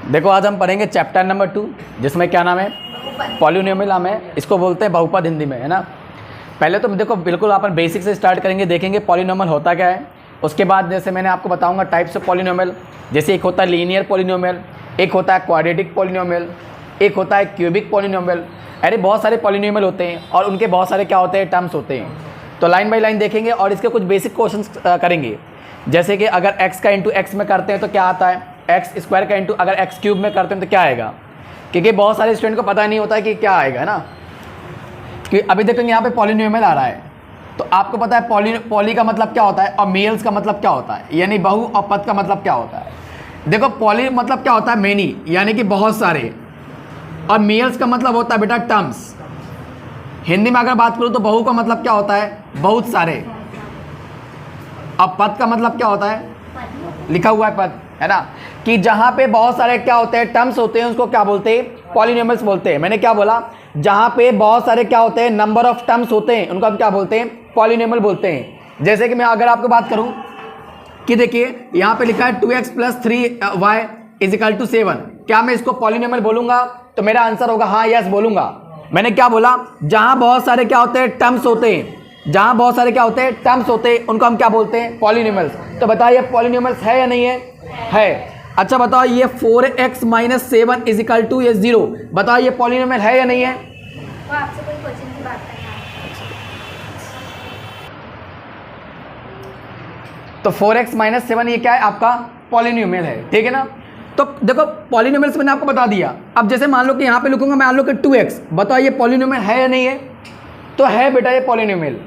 देखो आज हम पढ़ेंगे चैप्टर नंबर 2 जिसमें क्या नाम है, पॉलिनोमियल नाम है, इसको बोलते हैं बहुपद हिंदी में, है ना। पहले तो देखो बिल्कुल अपन बेसिक से स्टार्ट करेंगे, देखेंगे पॉलिनोमियल होता क्या है। उसके बाद जैसे मैंने आपको बताऊंगा टाइप्स ऑफ पॉलिनोमियल, जैसे एक होता है लीनियर पॉलिनोमियल, एक होता है क्वाड्रेटिक पॉलिनोमियल, एक होता है क्यूबिक पॉलिनोमियल। अरे बहुत सारे पॉलिनोमियल होते हैं और उनके बहुत सारे क्या होते हैं, टर्म्स होते हैं। तो लाइन बाय लाइन देखेंगे और इसके कुछ बेसिक क्वेश्चंस करेंगे। जैसे कि अगर x का इंटू एक्स में करते हैं तो क्या आता है, एक्स स्क्वायर का इंटू अगर एक्स क्यूब में करते हैं तो क्या आएगा, क्योंकि बहुत सारे स्टूडेंट को पता नहीं होता है कि क्या आएगा, है ना। कि अभी देखो यहाँ पे पॉलिनोमियल आ रहा है तो आपको पता है पॉली का मतलब क्या होता है और मेल्स का मतलब क्या होता है, यानी बहु, और पद का मतलब क्या होता है। देखो पॉली मतलब क्या होता है, मेनी, यानी कि बहुत सारे, और मेल्स का मतलब होता है बेटा टर्म्स। हिंदी में अगर बात करूँ तो बहु का मतलब क्या होता है, बहुत सारे, अब पद का मतलब क्या होता है, लिखा हुआ है पद, है ना। कि जहाँ पे बहुत सारे क्या होते हैं, टर्म्स होते हैं, उसको क्या बोलते हैं, पॉलिनोमियल्स बोलते हैं। मैंने क्या बोला, जहाँ पे बहुत सारे क्या होते हैं, नंबर ऑफ टर्म्स होते हैं, उनको हम क्या बोलते हैं, पॉलिनोमियल बोलते हैं। जैसे कि मैं अगर आपको बात करूँ कि देखिए यहाँ पे लिखा है 2x + 3y = 7, क्या मैं इसको पॉलिनोमियल बोलूँगा, तो मेरा आंसर होगा हाँ, यस बोलूँगा। मैंने क्या बोला, जहाँ बहुत सारे क्या होते हैं, टर्म्स होते हैं, जहाँ बहुत सारे क्या होते हैं, टर्म्स होते हैं, उनको हम क्या बोलते हैं, पॉलिनोमियल्स। तो बताइए पॉलिनोमियल्स है या नहीं है, है। अच्छा बताओ ये 4x - 7 = ये 0, बताओ ये पॉलिनोमियल है या नहीं है। वो आपसे कोई क्वेश्चन की बात करना है। तो 4x - 7 ये क्या है, आपका पॉलिनोमियल है, ठीक है ना। तो देखो पॉलिनोमियल्स मैंने आपको बता दिया। अब जैसे मान लो कि यहाँ पे लिखूंगा, मान लो कि 2x, बताओ ये पॉलिनोमियल है या नहीं है, तो है बेटा ये पॉलिनोमियल।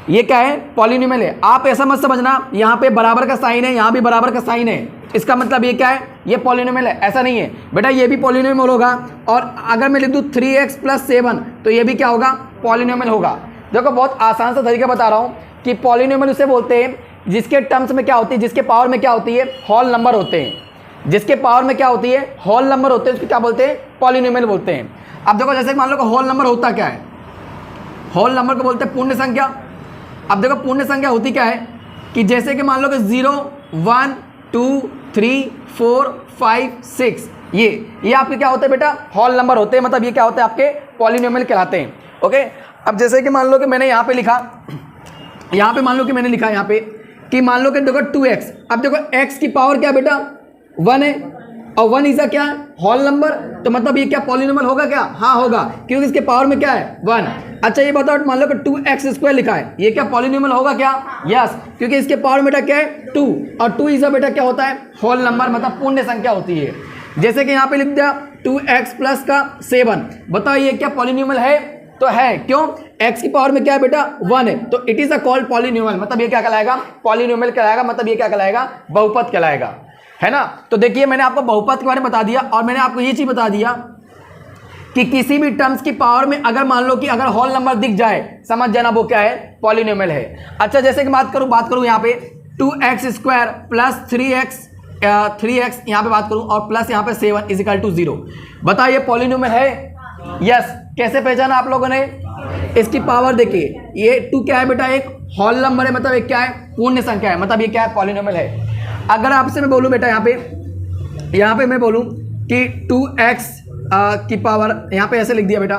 ये क्या है, पॉलिनोमियल है। आप ऐसा मत समझना यहाँ पे बराबर का साइन है, यहाँ भी बराबर का साइन है, इसका मतलब ये क्या है, ये पॉलिनोमियल है, ऐसा नहीं है बेटा। ये भी पॉलिनोमियल होगा, और अगर मैं लिख दूँ 3x + 7 तो ये भी क्या होगा, पॉलिनोमियल होगा। देखो बहुत आसान सा तरीका बता रहा हूँ कि पॉलिनोमियल उसे बोलते हैं जिसके टर्म्स में क्या होती है, जिसके पावर में क्या होती है, होल नंबर होते हैं। जिसके पावर में क्या होती है, होल नंबर होते हैं, उसको क्या बोलते हैं, पॉलिनोमियल बोलते हैं। अब देखो जैसे मान लो कि होल नंबर होता क्या है, होल नंबर को बोलते हैं पूर्ण संख्या। अब देखो पूर्ण संख्या होती क्या है, कि जैसे कि मान लो कि 0 1 2 3 4 5 6, ये आपके क्या होते हैं बेटा, होल नंबर होते हैं, मतलब ये क्या होते हैं, आपके पॉलिनोमियल कहलाते हैं। ओके। अब जैसे कि मान लो कि मैंने यहाँ पे लिखा, यहाँ पे मान लो कि मैंने लिखा यहाँ पे कि मान लो कि देखो 2x, अब देखो x की पावर क्या बेटा 1 है, और 1 इज क्या है, होल नंबर, तो मतलब ये क्या पॉलिनोमियल होगा क्या, हाँ होगा, क्योंकि इसके पावर में क्या है 1। अच्छा ये बताओ मान लो कि 2x² लिखा है, ये क्या पॉलिनोमियल होगा क्या, यस, क्योंकि इसके पावर में बेटा क्या है 2, और 2 इज बेटा क्या होता है, होल नंबर, मतलब पूर्ण संख्या होती है। जैसे कि यहाँ पे लिख दिया 2x + 7, बताओ ये क्या पॉलिनोमियल है, तो है, क्यों, x की पावर में क्या है बेटा 1 है, तो it is a called polynomial, मतलब ये क्या कहलाएगा, पॉलिनोमियल कहलाएगा, मतलब ये क्या कहलाएगा, बहुपद कहलाएगा, है ना। तो देखिए मैंने आपको बहुपद के बारे में बता दिया, और मैंने आपको ये चीज बता दिया कि किसी भी टर्म्स की पावर में अगर मान लो कि अगर होल नंबर दिख जाए, समझ जाना वो क्या है, पॉलिनोमियल है। अच्छा जैसे कि बात करूं यहाँ पे 2x² + 3x यहाँ पे बात करूं, और प्लस यहाँ पे 7 = 0, बताओ ये पॉलिनोमियल है, यस। कैसे पहचाना आप लोगों ने, इसकी पावर देखिए, ये 2 क्या है बेटा, एक होल नंबर है, मतलब एक क्या है, पूर्ण संख्या है, मतलब ये क्या है, पॉलिनोमियल है। अगर आपसे मैं बोलूं बेटा यहाँ पे मैं बोलूं कि 2x की पावर, यहाँ पे ऐसे लिख दिया बेटा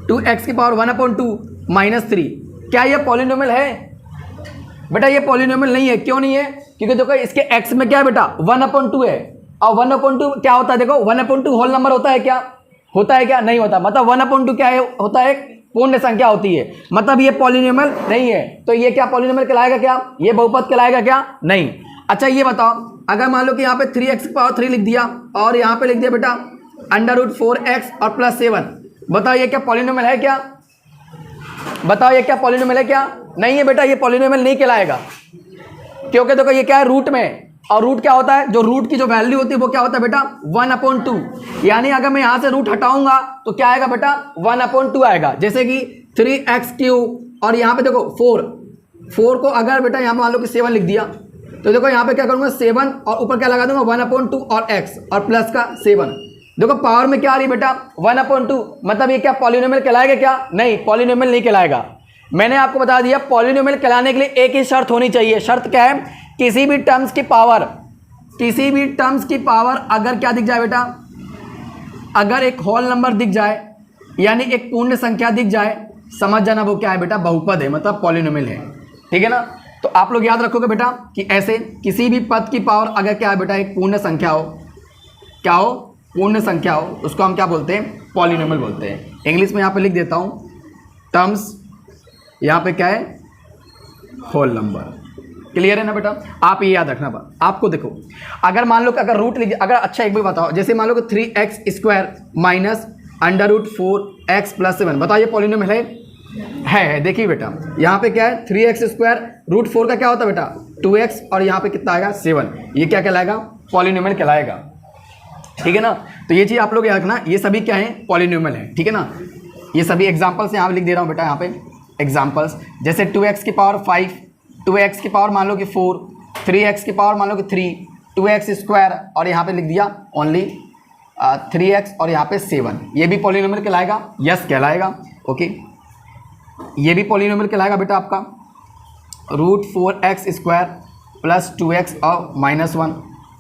2x की पावर 1/2 - 3, क्या ये पॉलिनोमियल है, बेटा ये पॉलिनोमियल नहीं है। क्यों नहीं है, क्योंकि देखो इसके x में क्या है बेटा 1/2 है, और 1/2 क्या होता है, देखो 1/2 होल नंबर होता है क्या, होता है क्या, नहीं होता, मतलब 1/2 क्या है, होता है पूर्ण संख्या होती है, मतलब ये पॉलिनोमियल नहीं है। तो ये क्या पॉलिनोमियल कहलाएगा क्या, ये बहुपद कहलाएगा क्या, नहीं। अच्छा ये बताओ अगर मान लो कि यहाँ पे 3x की पावर 3 लिख दिया, और यहाँ पे लिख दिया बेटा √4x और +7, बताओ ये क्या पॉलिनोमियल है क्या, बताओ ये क्या पॉलिनोमियल है क्या, नहीं है बेटा, ये पॉलिनोमियल नहीं कहलाएगा, क्योंकि देखो ये क्या है, रूट में, और रूट क्या होता है, जो रूट की जो वैल्यू होती है वो क्या होता है बेटा 1/2, यानी अगर मैं यहाँ से रूट हटाऊंगा तो क्या आएगा बेटा 1/2 आएगा। जैसे कि 3x3, और यहाँ पे देखो 4 को अगर बेटा यहाँ मान लो कि 7 लिख दिया, तो देखो यहाँ पे क्या करूँगा 7, और ऊपर क्या लगा दूंगा 1/2 और x, और प्लस का 7, देखो पावर में क्या आ रही है बेटा 1/2, मतलब ये क्या पॉलिनोमियल कहलाएगा क्या, नहीं, पॉलिनोमियल नहीं कहलाएगा। मैंने आपको बता दिया पॉलिनोमियल कहलाने के लिए एक ही शर्त होनी चाहिए, शर्त क्या है, किसी भी टर्म्स की पावर किसी भी टर्म्स की पावर अगर क्या दिख जाए बेटा, अगर एक होल नंबर दिख जाए यानी एक पूर्ण संख्या दिख जाए, समझ जाना वो क्या है बेटा, बहुपद है, मतलब पॉलिनोमियल है। ठीक है ना। तो आप लोग याद रखोगे बेटा कि ऐसे किसी भी पद की पावर अगर क्या है बेटा, एक पूर्ण संख्या हो, क्या हो, पूर्ण संख्या हो, उसको हम क्या बोलते हैं, पॉलिनोमियल बोलते हैं। इंग्लिश में यहाँ पे लिख देता हूँ टर्म्स, यहाँ पे क्या है, होल नंबर। क्लियर है ना बेटा, आप ये याद रखना। बात आपको देखो, अगर मान लो कि अगर रूट लिख, अगर अच्छा एक बार बताओ, जैसे मान लो कि 3x² माइनस √4x + 7, बताओ ये पॉलिनोमियल है। देखिए बेटा यहाँ पे क्या है, 3x² √4 का क्या होता है बेटा 2x, और यहाँ पे कितना आएगा 7, ये क्या कहलाएगा, पॉलिनोमियल कहलाएगा। ठीक है ना। तो ये चीज़ आप लोग याद रखना, ये सभी क्या है, पॉलिनोमियल है। ठीक है ना। ये सभी एग्जाम्पल्स यहाँ पे लिख दे रहा हूँ बेटा, यहाँ पे एग्जाम्पल्स, जैसे 2x की पावर 5, 2x की पावर मान लो कि 4, 3x की पावर मान लो कि 3, 2x² और यहाँ पे लिख दिया ओनली 3x और यहाँ पे 7, ये भी पॉलिनोमियल कहलाएगा, यस कहलाएगा। ओके, ये भी पॉलिनोमियल कहलाएगा बेटा आपका, √4x² + 2x और -1,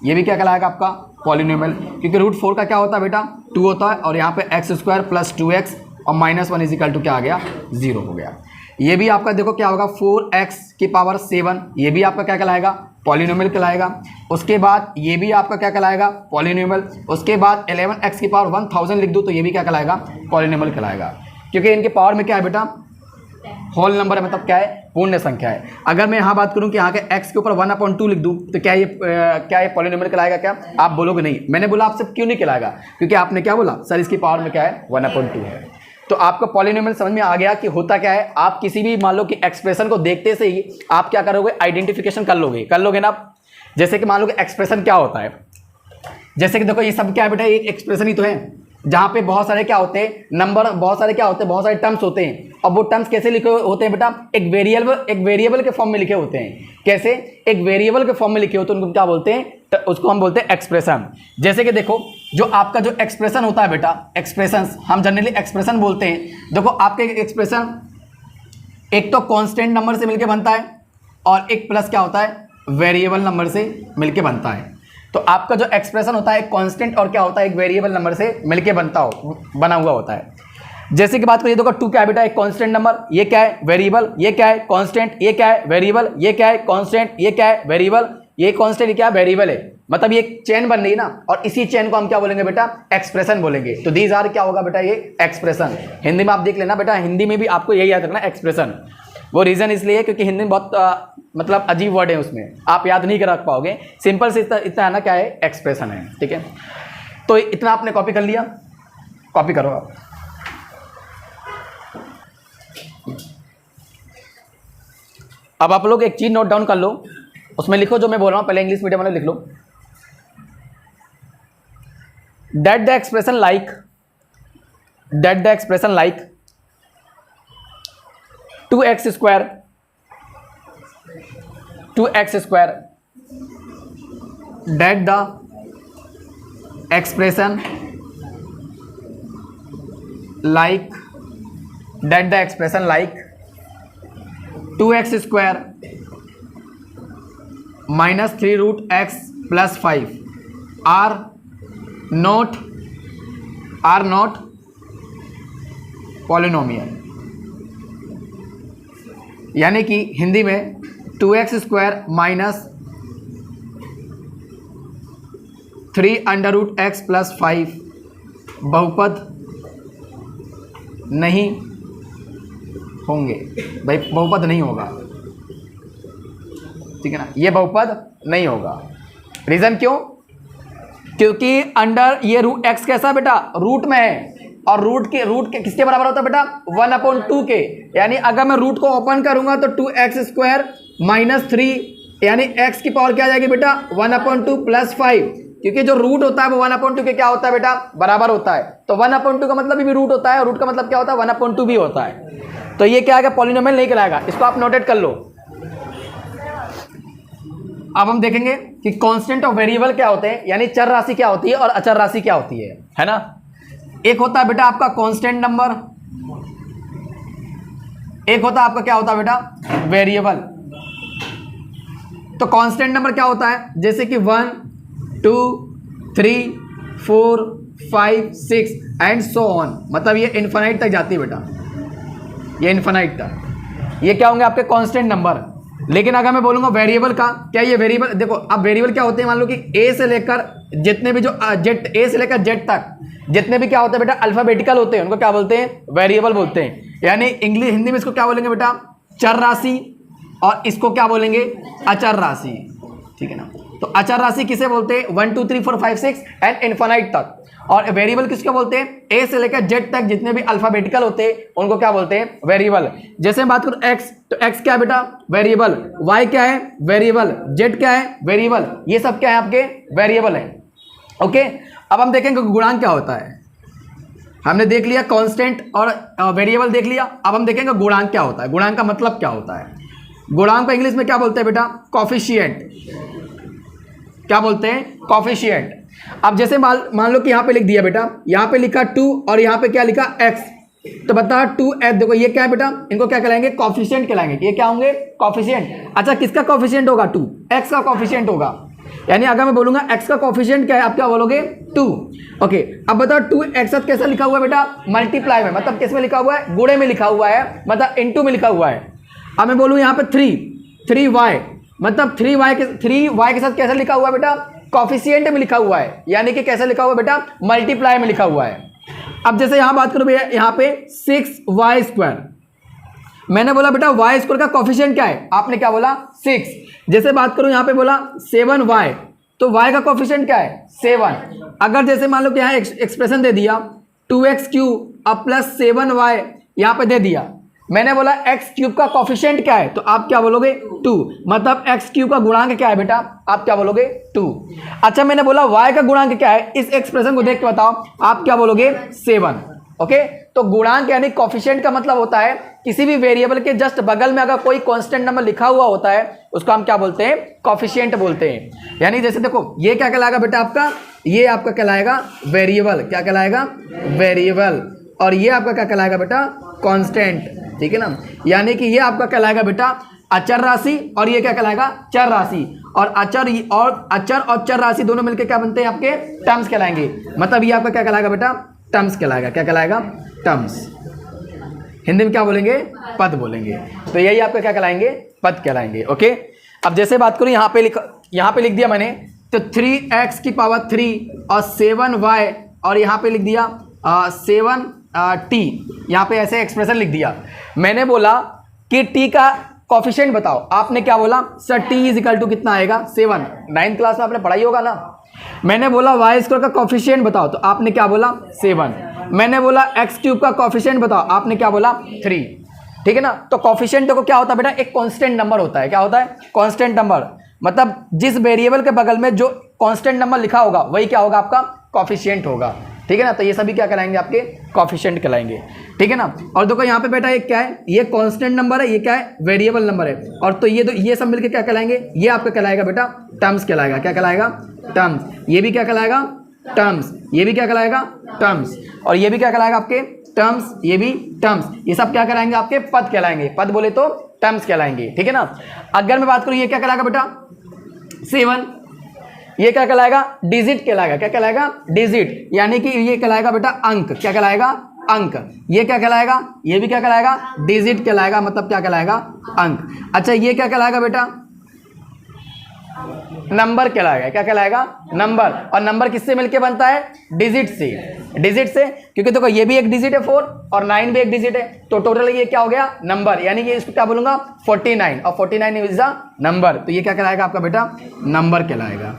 ये भी क्या कहलाएगा आपका, पॉलिनोमियल, क्योंकि √4 का क्या होता है बेटा 2 होता है, और यहाँ पे x² + 2x और -1 = क्या आ गया, 0 हो गया। ये भी आपका देखो क्या होगा, 4x की पावर 7, ये भी आपका क्या कहलाएगा, पॉलिनोमियल कहलाएगा। उसके बाद ये भी आपका क्या कहलाएगा, पॉलिनोमियल। उसके बाद 11x की पावर 1000 लिख दूँ तो ये भी क्या कहलाएगा, पॉलिनोमियल कहलाएगा, क्योंकि इनके पावर में क्या है बेटा, होल नंबर है, मतलब क्या है, पूर्ण संख्या है। अगर मैं यहाँ बात करूँ कि यहाँ के x के ऊपर 1/2 लिख दूँ तो क्या ये पॉलिनोमियल कहलाएगा क्या, आप बोलोगे नहीं। मैंने बोला आपसे क्यों नहीं कहलाएगा, क्योंकि आपने क्या बोला, सर इसकी पावर में क्या है, 1/2 है। तो आपको पॉलिनोमियल समझ में आ गया कि होता क्या है। आप किसी भी मान लो कि एक्सप्रेशन को देखते से ही आप क्या करोगे, आइडेंटिफिकेशन कर लोगे ना। जैसे कि मान लो कि एक्सप्रेशन क्या होता है, जैसे कि देखो ये सब क्या है बेटा, एक एक्सप्रेशन ही तो है, जहाँ पे बहुत सारे क्या होते हैं, नंबर, बहुत सारे क्या होते हैं, बहुत सारे टर्म्स होते हैं। और वो टर्म्स कैसे लिखे होते हैं बेटा, एक वेरिएबल के फॉर्म में लिखे होते हैं। कैसे, एक वेरिएबल के फॉर्म में लिखे होते हैं, उनको क्या बोलते हैं, उसको हम बोलते हैं एक्सप्रेशन। जैसे कि देखो जो आपका जो एक्सप्रेशन होता है बेटा, एक्सप्रेशन हम जनरली एक्सप्रेशन बोलते हैं। देखो आपके एक्सप्रेशन एक तो कांस्टेंट नंबर से मिलके बनता है, और एक प्लस क्या होता है, वेरिएबल नंबर से मिलके बनता है। तो आपका जो एक्सप्रेशन होता है, एक कांस्टेंट और क्या होता है, एक वेरिएबल नंबर से मिलके बना हुआ होता है। जैसे कि बात करिए, देखो 2 क्या है बेटा, एक कांस्टेंट नंबर, ये क्या है, वेरिएबल, ये क्या है, कांस्टेंट, ये क्या है, वेरिएबल, ये क्या है, कांस्टेंट, ये क्या है, वेरिएबल, ये कांस्टेंट, ये क्या है, वेरिएबल है। मतलब ये एक चेन बन रही है ना, और इसी चेन को हम क्या बोलेंगे बेटा, एक्सप्रेशन बोलेंगे। तो दीज आर क्या होगा बेटा, ये एक्सप्रेशन। हिंदी में आप देख लेना बेटा, हिंदी में भी आपको यही याद रखना, एक्सप्रेशन। वो रीज़न इसलिए है क्योंकि हिंदी में बहुत मतलब अजीब वर्ड है, उसमें आप याद नहीं कर रख पाओगे। सिंपल से इतना है ना, क्या है, एक्सप्रेशन है। ठीक है, तो इतना आपने कॉपी कर लिया, कॉपी करो आप। अब आप लोग एक चीज नोट डाउन कर लो, उसमें लिखो जो मैं बोल रहा हूं, पहले इंग्लिश मीडियम वाले लिख लो, that the expression like 2x square that the expression like 2x square minus 3√x plus 5 are not polynomial। यानी कि हिंदी में 2x² माइनस 3√x plus 5 बहुपद नहीं होंगे। भाई बहुपद नहीं होगा, ठीक है ना, ये बहुपद नहीं होगा। रीजन क्यों? क्योंकि अंडर ये x कैसा बेटा, रूट में है, और रूट के किसके बराबर होता है बेटा, 1/2 के। यानी अगर मैं रूट को ओपन करूंगा तो 2x² माइनस 3 यानी x की पावर क्या आ जाएगी बेटा, 1/2 प्लस 5, क्योंकि जो रूट होता है वो 1/2 के क्या होता है बेटा, बराबर होता है। तो 1/2 का मतलब भी रूट होता है, रूट का मतलब क्या होता है, 1/2 भी होता है। तो ये क्या आएगा, पॉलिनोमियल नहीं कहलाएगा। इसको आप नोटेट कर लो। अब हम देखेंगे कि कांस्टेंट और वेरिएबल क्या होते हैं, यानी चर राशि क्या होती है और अचर राशि क्या होती है ना। एक होता है बेटा आपका कांस्टेंट नंबर, एक होता है आपका क्या होता है बेटा, वेरिएबल। तो कांस्टेंट नंबर क्या होता है, जैसे कि 1, 2 3 4 5 6 एंड सो ऑन, मतलब ये इन्फिनाइट तक जाती है बेटा, ये इन्फिनाइट तक। ये क्या होंगे आपके कांस्टेंट नंबर। लेकिन अगर मैं बोलूँगा वेरिएबल का, क्या ये वेरिएबल, देखो अब वेरिएबल क्या होते हैं, मान लो कि ए से लेकर जितने भी जो जेड, ए से लेकर जेड तक जितने भी क्या होते हैं बेटा अल्फाबेटिकल होते हैं, उनको क्या बोलते हैं, वेरिएबल बोलते हैं। यानी इंग्लिश हिंदी में इसको क्या बोलेंगे बेटा, चर राशि, और इसको क्या बोलेंगे, अचर राशि, ठीक है ना। तो अचर राशि किसे बोलते हैं, 1 2 3 4 5 6 एंड इन्फिनाइट तक। और वेरिएबल किसको बोलते हैं, ए से लेकर जेड तक जितने भी अल्फाबेटिकल होते हैं उनको क्या बोलते हैं, वेरिएबल। जैसे मैं बात करूं एक्स, तो एक्स क्या है बेटा, वेरिएबल। वाई क्या है, वेरिएबल। जेड क्या है, वेरिएबल। ये सब क्या है आपके, वेरिएबल है। ओके, अब हम देखेंगे गुणांक क्या होता है। हमने देख लिया कांस्टेंट और वेरिएबल देख लिया, अब हम देखेंगे गुणांक क्या होता है। गुणांक का मतलब क्या होता है, गुणांक को इंग्लिश में क्या बोलते हैं बेटा, कोफिशिएंट। क्या बोलते हैं, कोफिशिएंट। अब जैसे मान लो कि यहाँ पे लिख दिया बेटा, यहाँ पे लिखा 2 और यहाँ पे क्या लिखा x, तो बता 2x, देखो ये क्या है बेटा, इनको क्या कहलाएंगे, कोफिशिएंट कहलाएंगे। ये क्या होंगे, कोफिशिएंट। अच्छा किसका कोफिशिएंट होगा, 2, x का कोफिशिएंट होगा। यानी अगर मैं बोलूंगा x का कोफिशिएंट क्या है, आप क्या बोलोगे, 2। ओके, अब बताओ 2x कैसा लिखा हुआ है बेटा, मल्टीप्लाई में, मतलब किस में लिखा हुआ है, गुणे में लिखा हुआ है, मतलब इनटू में लिखा हुआ है। अब मैं बोलूँ यहाँ पे 3y, मतलब 3y के साथ कैसा लिखा हुआ है बेटा, कोफिशिएंट में लिखा हुआ है, यानी कि कैसा लिखा हुआ है बेटा, मल्टीप्लाई में लिखा हुआ है। अब जैसे यहां बात करो भैया, यहाँ पे 6y², मैंने बोला बेटा y² का कोफिशिएंट क्या है, आपने क्या बोला, 6। जैसे बात करूं यहाँ पे बोला 7y, तो y का कोफिशिएंट क्या है, 7। अगर जैसे मान लो कि यहाँ एक्सप्रेशन दे दिया 2x³ अब प्लस 7y यहाँ पे दे दिया, मैंने बोला x³ का कोफिशिएंट क्या है, तो आप क्या बोलोगे, 2, मतलब x³ का गुणांक क्या है बेटा, आप क्या बोलोगे, 2। अच्छा मैंने बोला y का गुणांक क्या है, इस एक्सप्रेशन को देख के बताओ, आप क्या बोलोगे, 7। ओके, तो गुणांक यानी कोफिशिएंट का मतलब होता है किसी भी वेरिएबल के जस्ट बगल में अगर कोई कांस्टेंट नंबर लिखा हुआ होता है उसको हम क्या बोलते हैं, कोफिशिएंट बोलते हैं। यानी जैसे देखो ये क्या कहलाएगा बेटा आपका, ये आपका कहलाएगा वेरिएबल, क्या कहलाएगा, वेरिएबल। और ये आपका क्या कहलाएगा बेटा, कांस्टेंट, ठीक है ना। यानी कि ये आपका कहलाएगा बेटा अचर राशि, और ये क्या कहलाएगा, चर राशि। और अचर और चर राशि दोनों मिलकर क्या बनते हैं, आपके टर्म्स कहलाएंगे। मतलब ये आपका क्या कहलाएगा बेटा, टर्म्स कहलाएगा। क्या कहलाएगा, टर्म्स। हिंदी में क्या बोलेंगे, पद बोलेंगे। तो यही आपका क्या कहलाएंगे, पद कहलाएंगे। ओके, अब जैसे बात करूं यहाँ पे लिख दिया मैंने, तो 3x³ और 7y, और यहाँ पे लिख दिया 7t, यहाँ पे ऐसे एक्सप्रेशन लिख दिया। मैंने बोला कि t का कोफिशिएंट बताओ, आपने क्या बोला, सर t = कितना आएगा, 7। 9th क्लास में आपने पढ़ाई होगा ना। मैंने बोला y² का कोफिशिएंट बताओ, तो आपने क्या बोला, 7। मैंने बोला x³ का कोफिशिएंट बताओ, आपने क्या बोला, 3। ठीक है ना। तो कोफिशिएंट देखो क्या होता है बेटा, एक कांस्टेंट नंबर होता है। क्या होता है, कांस्टेंट नंबर। मतलब जिस वेरिएबल के बगल में जो कांस्टेंट नंबर लिखा होगा वही क्या होगा, आपका कोफिशिएंट होगा। ठीक है ना। तो ये सभी क्या कहलाएंगे, आपके कोफिशिएंट कहलाएंगे। ठीक है ना। और देखो यहाँ पे बेटा ये क्या है, ये कांस्टेंट नंबर है, ये क्या है, वेरिएबल नंबर है। और तो ये सब मिलके क्या कहलाएंगे, ये आपका कहलाएगा बेटा टर्म्स कहलाएगा। क्या कहलाएगा, टर्म्स। ये भी क्या कहलाएगा, टर्म्स। ये भी क्या कहलाएगा, टर्म्स। और ये भी क्या कहलाएगा, आपके टर्म्स। ये भी टर्म्स। ये सब क्या कहलाएंगे, आपके पद कहलाएंगे। पद बोले तो टर्म्स कहलाएंगे। ठीक है ना। अगर मैं बात करूँ ये क्या कहलाएगा बेटा, 7। ये क्या कहलाएगा, डिजिट कहलाएगा। क्या कहलाएगा, डिजिट। यानी कि ये कहलाएगा बेटा अंक। क्या कहलाएगा, अंक। ये क्या कहलाएगा, ये भी क्या कहलाएगा, डिजिट कहलाएगा। मतलब क्या कहलाएगा, अंक। अच्छा ये क्या कहलाएगा बेटा, नंबर कहलाएगा। क्या कहलाएगा, नंबर। और नंबर किससे मिलके बनता है, डिजिट से। डिजिट से, क्योंकि देखो ये भी एक डिजिट है 4 और 9 भी एक डिजिट है, तो टोटल ये क्या हो गया, नंबर। यानी कि इसको क्या बोलूंगा, 49। और 49 इज द नंबर। तो ये क्या कहलाएगा आपका बेटा, नंबर कहलाएगा।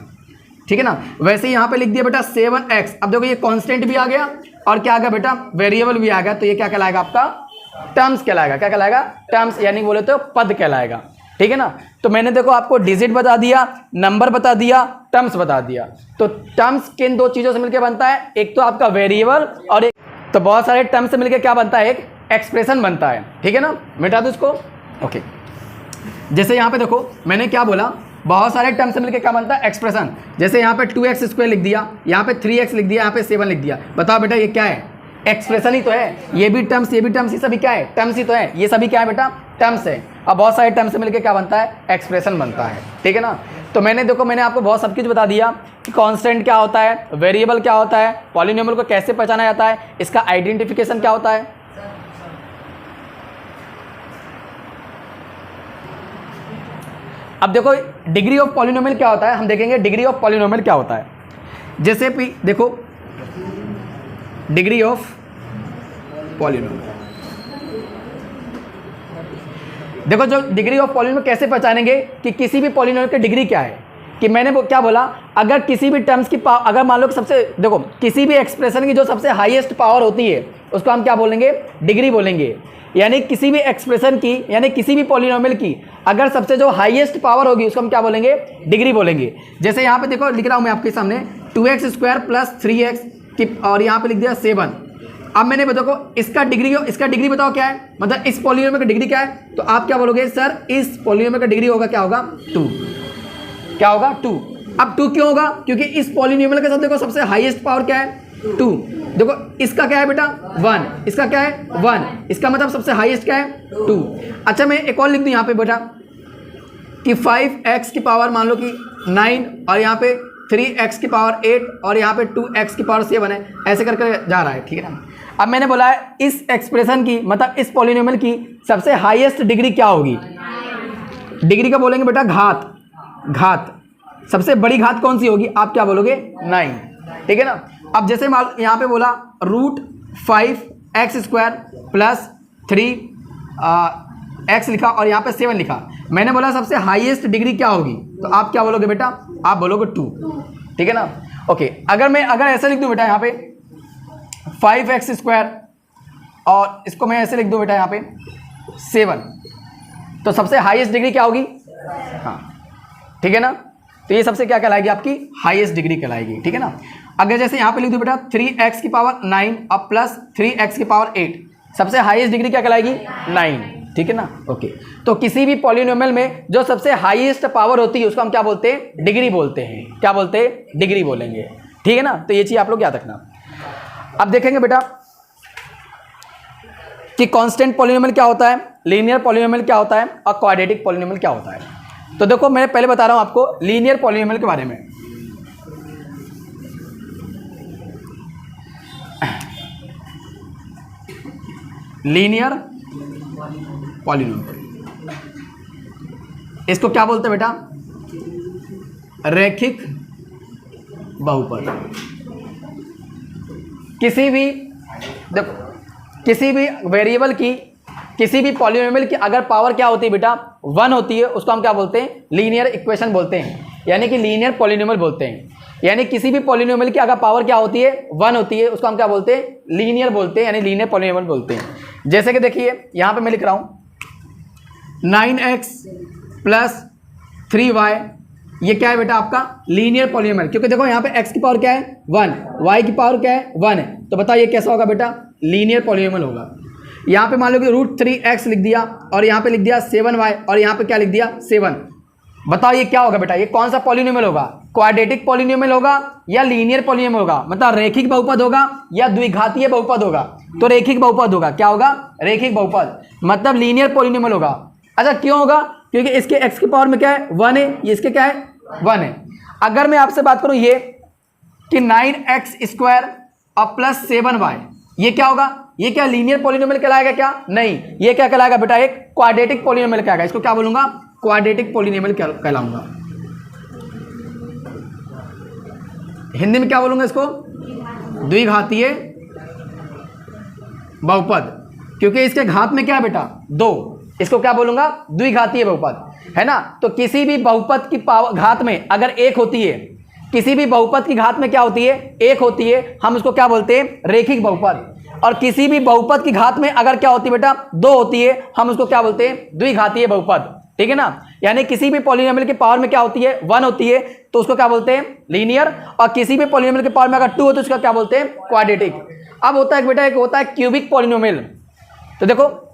ठीक है ना। वैसे ही यहाँ पे लिख दिया बेटा 7x। अब देखो ये कांस्टेंट भी आ गया और क्या आ गया बेटा, वेरिएबल भी आ गया। तो ये क्या कहलाएगा, आपका टर्म्स कहलाएगा। क्या कहलाएगा, टर्म्स। यानी बोले तो पद कहलाएगा। ठीक है ना। तो मैंने देखो आपको डिजिट बता दिया, नंबर बता दिया, टर्म्स बता दिया। तो टर्म्स किन दो चीज़ों से मिलकर बनता है, एक तो आपका वेरिएबल और एक, तो बहुत सारे टर्म्स से मिलकर क्या बनता है, एक एक्सप्रेशन बनता है। ठीक है ना। मिटा दो इसको। ओके, जैसे यहाँ पे देखो मैंने क्या बोला, बहुत सारे टर्म से मिलकर क्या बनता है, एक्सप्रेशन। जैसे यहाँ पे 2x² लिख दिया, यहाँ पे 3x लिख दिया, यहाँ पे 7 लिख दिया। बताओ बेटा ये क्या है, एक्सप्रेशन ही तो है। ये भी टर्म्स, ये भी टर्म्स, ये सभी क्या है, टर्म्स ही तो है। ये सभी क्या है बेटा, टर्म्स है। अब बहुत सारे टर्म से मिलकर क्या बनता है, एक्सप्रेशन बनता है। ठीक है ना। तो मैंने आपको बहुत सब कुछ बता दिया कि कांस्टेंट क्या होता है, वेरिएबल क्या होता है, पॉलिनोमियल को कैसे पहचाना जाता है, इसका आइडेंटिफिकेशन क्या होता है। अब देखो डिग्री ऑफ पॉलिनोमियल क्या होता है, हम देखेंगे डिग्री ऑफ पॉलिनोमियल क्या होता है। जैसे भी देखो डिग्री ऑफ पॉलिनोमियल, देखो जो डिग्री ऑफ पॉलिनोमियल कैसे पहचानेंगे कि किसी भी पॉलिनोमियल की डिग्री क्या है, कि मैंने वो क्या बोला, अगर किसी भी टर्म्स की अगर मान लो कि सबसे देखो किसी भी एक्सप्रेशन की जो सबसे हाईएस्ट पावर होती है उसको हम क्या बोलेंगे, डिग्री बोलेंगे। यानी किसी भी एक्सप्रेशन की, यानी किसी भी पॉलिनोमियल की अगर सबसे जो हाईएस्ट पावर होगी उसको हम क्या बोलेंगे, डिग्री बोलेंगे। जैसे यहाँ पे देखो लिख रहा हूँ मैं आपके सामने 2x² + 3x की, और यहाँ पे लिख दिया 7। अब मैंने देखो इसका डिग्री बताओ क्या है, मतलब इस पॉलिनोमियल का डिग्री क्या है, तो आप क्या बोलोगे, सर इस पॉलिनोमियल का डिग्री होगा क्या होगा, 2। क्या होगा, 2। अब 2 क्यों होगा, क्योंकि इस पॉलिनोमियल के साथ देखो सबसे हाईएस्ट पावर क्या है, 2। देखो इसका क्या है बेटा, 1, इसका क्या है, 1, इसका मतलब सबसे हाईएस्ट क्या है, 2। अच्छा मैं एक और लिख दूँ यहाँ पे बेटा कि 5x की पावर मान लो कि 9 और यहाँ पे 3x की पावर 8 और यहाँ पे 2x की पावर 7 है, ऐसे करके जा रहा है, ठीक है ना। अब मैंने बोला है इस एक्सप्रेशन की, मतलब इस पॉलिनोमियल की सबसे हाईएस्ट डिग्री क्या होगी, डिग्री का बोलेंगे बेटा घात, सबसे बड़ी घात कौन सी होगी, आप क्या बोलोगे, 9, ठीक है ना। अब जैसे यहाँ पे बोला √5x² + 3x लिखा और यहाँ पे 7 लिखा, मैंने बोला सबसे हाईएस्ट डिग्री क्या होगी, तो आप क्या बोलोगे बेटा, आप बोलोगे 2, ठीक है ना। ओके, अगर ऐसे लिख दूँ बेटा यहाँ पे 5x² और इसको मैं ऐसे लिख दूँ बेटा यहाँ पे 7, तो सबसे हाईएस्ट डिग्री क्या होगी, हाँ ठीक है ना। तो ये सबसे क्या कहलाएगी, आपकी हाईएस्ट डिग्री कहलाएगी, ठीक है ना। अगर जैसे यहाँ पे लिख दो बेटा 3x की पावर 9 और प्लस 3x की पावर 8, सबसे हाईएस्ट डिग्री क्या कहलाएगी, 9, ठीक है ना। ओके, तो किसी भी पॉलिनोमियल में जो सबसे हाईएस्ट पावर होती है उसको हम क्या बोलते हैं, डिग्री बोलते हैं। क्या बोलते हैं, डिग्री बोलेंगे, ठीक है ना। तो ये चीज़ आप लोग याद रखना। अब देखेंगे बेटा कि कांस्टेंट पॉलिनोमियल क्या होता है, लीनियर पॉलिनोमियल क्या होता है और क्वाड्रेटिक पॉलिनोमियल क्या होता है। तो देखो मैं पहले बता रहा हूं आपको लीनियर पॉलिनोमियल के बारे में। लीनियर पॉलिनोमियल, इसको क्या बोलते हैं बेटा, रैखिक बहुपद। किसी भी देखो किसी भी वेरिएबल की, किसी भी पॉलिनोमियल की अगर पावर क्या होती है बेटा, 1 होती है, उसको हम क्या बोलते हैं, लीनियर इक्वेशन बोलते हैं, यानी कि लीनियर पॉलिनोमियल बोलते हैं। यानी किसी भी पॉलिनोमियल की अगर पावर क्या होती है, 1 होती है, उसको हम क्या बोलते हैं, लीनियर बोलते हैं, यानी लीनियर पॉलिनोमियल बोलते हैं। जैसे कि देखिए यहाँ पे मैं लिख रहा हूँ 9x + 3y, ये क्या है बेटा, आपका लीनियर पॉलिनोमियल, क्योंकि देखो यहाँ पे x की पावर क्या है, 1, y की पावर क्या है, 1 है, तो बताओ ये कैसा होगा बेटा, लीनियर पॉलिनोमियल होगा। यहाँ पे मान लो कि √3x लिख दिया और यहाँ पे लिख दिया 7y और यहाँ पे क्या लिख दिया, 7, बताओ ये क्या होगा बेटा, ये कौन सा पॉलिनोमियल होगा, क्वाड्रेटिक पॉलिनोमियल होगा या लीनियर पॉलिनोमियल होगा, मतलब रैखिक बहुपद होगा या द्विघातीय बहुपद होगा, तो रैखिक बहुपद होगा। क्या होगा, रैखिक बहुपद, मतलब लीनियर पॉलिनोमियल होगा। अच्छा क्यों होगा, क्योंकि इसके x की पावर में क्या है, 1 है, ये इसके क्या है, 1 है। अगर मैं आपसे बात करूं ये कि 9x² और प्लस 7y, ये क्या होगा, ये क्या लीनियर पॉलिनोमियल कहलाएगा क्या, नहीं, ये क्या कहलाएगा बेटा, एक क्वाड्रेटिक पॉलिनोमियल कहलाएगा। इसको क्या बोलूंगा, क्वाड्रेटिक पॉलिनोमियल कहलाऊंगा। हिंदी में क्या बोलूंगा इसको, द्विघातीय बहुपद, क्योंकि इसके घात में क्या है बेटा, 2, इसको क्या बोलूंगा, द्विघातीय बहुपद, है ना। तो किसी भी बहुपद की घात में अगर 1 होती है, किसी भी बहुपद की घात में क्या होती है, 1 होती है, हम उसको क्या बोलते हैं, रैखिक बहुपद। और किसी भी बहुपद की घात में अगर क्या होती है बेटा, 2 होती है, हम उसको क्या बोलते हैं, द्विघातीय बहुपद, ठीक है ना। यानी किसी भी पॉलिनोमियल की पावर में क्या होती है, 1 होती है, तो उसको क्या बोलते हैं, लीनियर, और किसी भी पॉलिनोमियल की पावर में अगर 2 होती है उसका क्या बोलते हैं, क्वाड्रेटिक। अब होता है बेटा, एक होता है क्यूबिक पॉलिनोमियल। तो देखो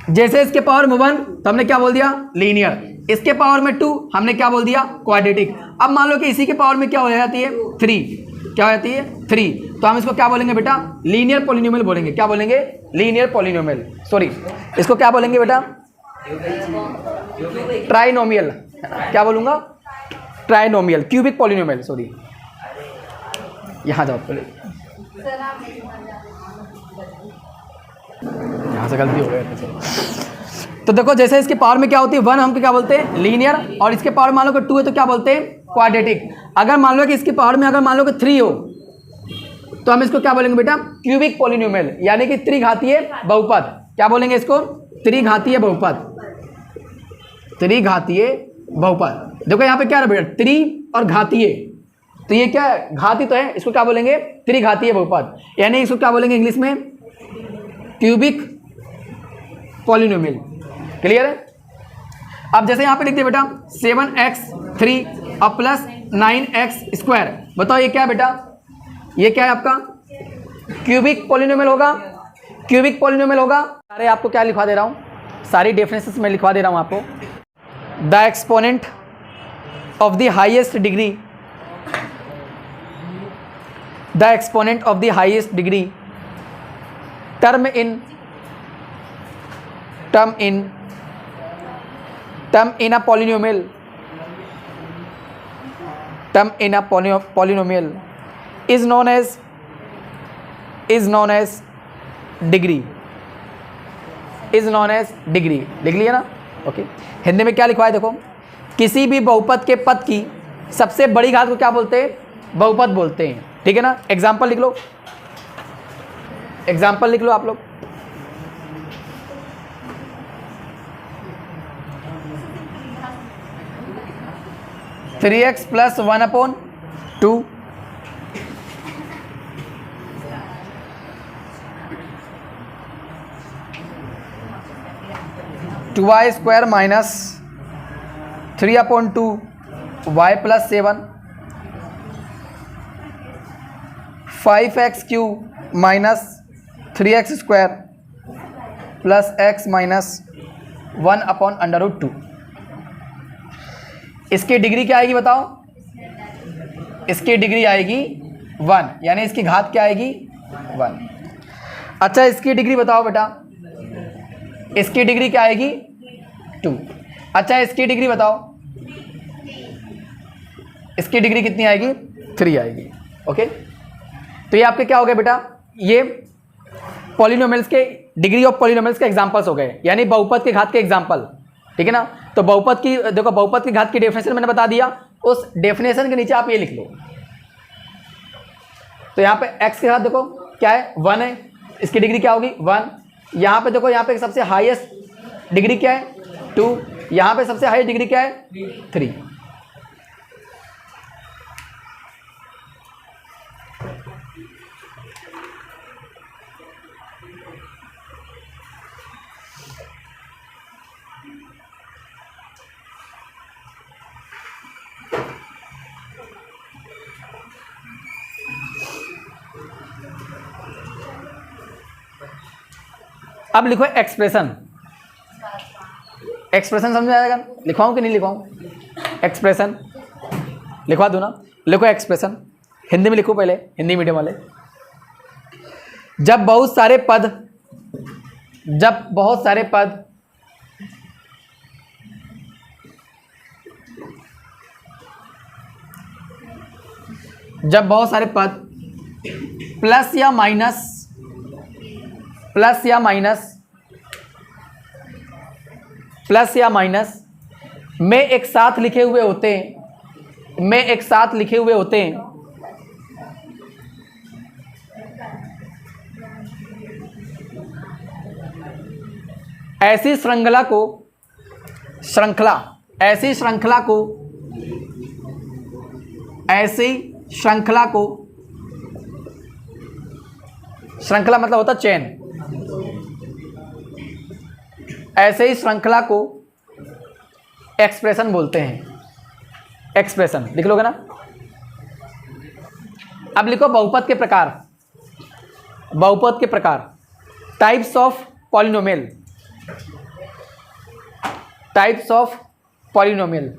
जैसे इसके पावर में 1 तो हमने क्या बोल दिया, लीनियर, इसके पावर में 2 हमने क्या बोल दिया, क्वाड्रेटिक। अब मान लो कि इसी के पावर में क्या हो जाती है, 3, क्या हो जाती है, 3, तो हम इसको क्या बोलेंगे बेटा, लीनियर पॉलिनोमियल बोलेंगे। क्या बोलेंगे, लीनियर पॉलिनोमियल, सॉरी इसको क्या बोलेंगे बेटा, ट्राइनोमियल। क्या बोलूंगा, ट्राइनोमियल, क्यूबिक पॉलिनोमियल, सॉरी यहाँ जाओ पहले, सर आप यहाँ से गलती हो गई। तो देखो जैसे इसके पावर में क्या होती है 1, हम क्या बोलते हैं लीनियर, और इसके पावर मान लो कि 2 है तो क्या बोलते हैं क्वाड्रेटिक। अगर मान लो कि इसकी पावर में अगर मान लो कि 3 हो तो हम इसको क्या बोलेंगे बेटा क्यूबिक पॉलिनोमियल, यानी कि त्रिघातीय बहुपद। क्या बोलेंगे इसको त्रिघातीय बहुपद, त्रिघातीय बहुपद। देखो यहाँ पे क्या है बेटा त्रि और घातीय, तो ये क्या है घाती तो है, इसको क्या बोलेंगे त्रिघातीय बहुपद, यानी इसको क्या बोलेंगे इंग्लिश में क्यूबिक पॉलिनोमियल। क्लियर है। अब जैसे यहाँ पे लिख दिया बेटा 7x3 और प्लस 9x², बताओ ये क्या है बेटा, ये क्या है आपका क्यूबिक पॉलिनोमियल होगा, क्यूबिक पॉलिनोमियल होगा। सारे आपको क्या लिखवा दे रहा हूँ, सारी डेफिनेशंस में लिखवा दे रहा हूँ आपको। The exponent of the highest degree, the exponent of the highest degree term in a polynomial, term in a polynomial is known as degree, is known as degree। लिख लिया ना, ओके। हिंदी में क्या लिखवा है देखो, किसी भी बहुपद के पद की सबसे बड़ी घात को क्या बोलते हैं बहुपद बोलते हैं, ठीक है ना। एग्जाम्पल लिख लो, एग्जाम्पल लिख लो आप लोग। 3x + 1/2, 2y² - 3/2 y + 7, 5x³ - 3x² + x - 1/√2। इसकी डिग्री क्या आएगी बताओ, इसकी डिग्री आएगी 1, यानी इसकी घात क्या आएगी 1। अच्छा इसकी डिग्री बताओ बेटा, इसकी डिग्री क्या आएगी 2। अच्छा इसकी डिग्री बताओ, इसकी डिग्री कितनी आएगी 3 आएगी, ओके। तो ये आपके क्या हो गए बेटा, ये पॉलिनोमियल्स के डिग्री ऑफ पॉलिनोमियल्स के एग्जांपल्स हो गए, यानी बहुपद के घात के एग्जांपल, ठीक है ना। तो बहुपद की देखो, बहुपद की घात की डेफिनेशन मैंने बता दिया, उस डेफिनेशन के नीचे आप ये लिख लो। तो यहाँ पे x की घात देखो क्या है 1 है, इसकी डिग्री क्या होगी 1। यहाँ पे देखो, यहाँ पे सबसे हाईएस्ट डिग्री क्या है 2, यहाँ पे सबसे हाईएस्ट डिग्री क्या है 3। अब लिखो एक्सप्रेशन, एक्सप्रेशन समझ में आएगा, लिखवाऊँ कि नहीं लिखवाऊँ, एक्सप्रेशन लिखवा दूँ ना। लिखो एक्सप्रेशन, हिंदी में लिखो पहले, हिंदी मीडियम वाले। जब बहुत सारे पद, जब बहुत सारे पद जब बहुत सारे पद प्लस या माइनस, प्लस या माइनस, प्लस या माइनस में एक साथ लिखे हुए होते हैं, में एक साथ लिखे हुए होते हैं, ऐसी श्रृंखला को, श्रृंखला, ऐसी श्रृंखला को, ऐसी श्रृंखला को, श्रृंखला मतलब होता चेन, ऐसे ही श्रृंखला को एक्सप्रेशन बोलते हैं। एक्सप्रेशन लिख लोगे ना। अब लिखो बहुपद के प्रकार, बहुपद के प्रकार, types of polynomial, types of polynomial.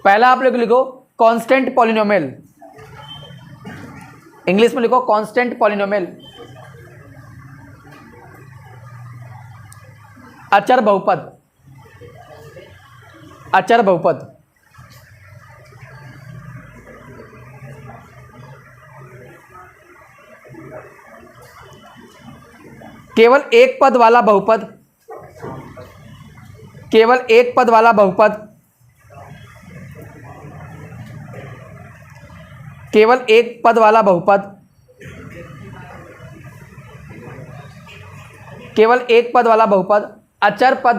पहला आप लोग लिखो कांस्टेंट पॉलिनोमियल, इंग्लिश में लिखो कांस्टेंट पॉलिनोमियल। अचर बहुपद, अचर बहुपद, केवल एक पद वाला बहुपद, केवल एक पद वाला बहुपद, केवल एक पद वाला बहुपद, केवल एक पद वाला बहुपद अचर पद,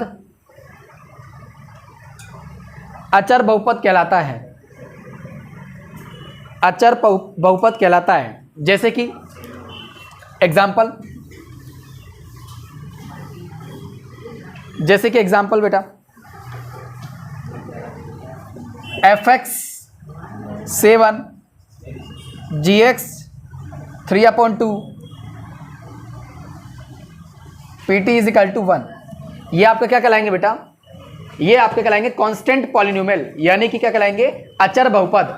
अचर बहुपद कहलाता है, अचर बहुपद कहलाता है। जैसे कि एग्जाम्पल, जैसे कि एग्जाम्पल बेटा fx 7 gx 3/2 pt is equal to 1। ये आपका क्या कहलाएंगे बेटा, ये आपके कहलाएंगे कांस्टेंट पॉलिनोमियल, यानी कि क्या कहलाएंगे अचर बहुपद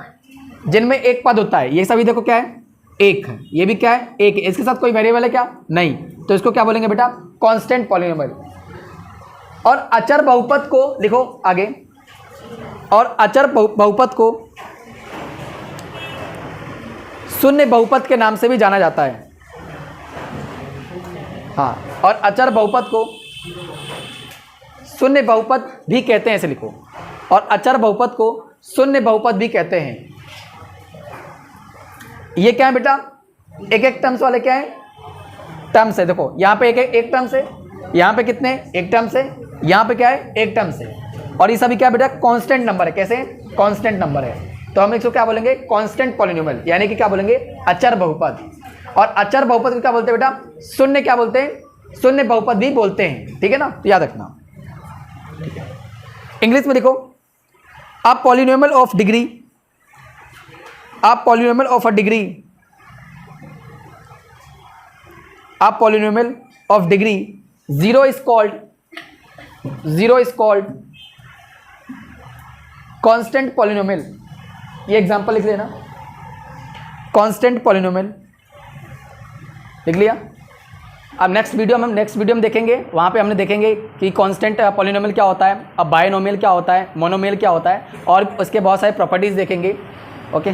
जिनमें एक पद होता है। ये सभी देखो क्या है, एक है, ये भी क्या है, एक है, इसके साथ कोई वेरिएबल है क्या, नहीं, तो इसको क्या बोलेंगे बेटा, कांस्टेंट पॉलिनोमियल। और अचर बहुपद को लिखो आगे, और अचर बहुपद को शून्य बहुपद के नाम से भी जाना जाता है। हाँ, और अचर बहुपद को शून्य बहुपद भी कहते हैं, ऐसे लिखो, और अचर बहुपद को शून्य बहुपद भी कहते हैं। ये क्या है बेटा, एक एक टर्म्स वाले क्या है, टर्म्स है। देखो यहाँ पे एक टर्म्स है, यहाँ पे कितने, एक टर्म्स है, यहाँ पे क्या है, एक टर्म्स है, और ये सभी क्या बेटा कांस्टेंट नंबर है। कैसे, कांस्टेंट नंबर है, तो हम इसको क्या बोलेंगे, कांस्टेंट पॉलिनोमियल, यानी कि क्या बोलेंगे, अचर बहुपद। और अचर बहुपद को क्या बोलते हैं बेटा, शून्य क्या बोलते हैं, शून्य बहुपद भी बोलते हैं, ठीक है ना, तो याद रखना। ठीक है, इंग्लिश में देखो, आप पॉलिनोमियल ऑफ डिग्री, आप पॉलिनोमियल ऑफ अ डिग्री, आप polynomial of degree 0 is called, 0 is called constant polynomial. ये एग्जांपल लिख लेना, कांस्टेंट पॉलिनोमियल लिख लिया। अब नेक्स्ट वीडियो में देखेंगे, वहाँ पे हमने देखेंगे कि कांस्टेंट पॉलिनोमियल क्या होता है, अब बायनोमियल क्या होता है, मोनोमियल क्या होता है, और उसके बहुत सारे प्रॉपर्टीज़ देखेंगे। ओके।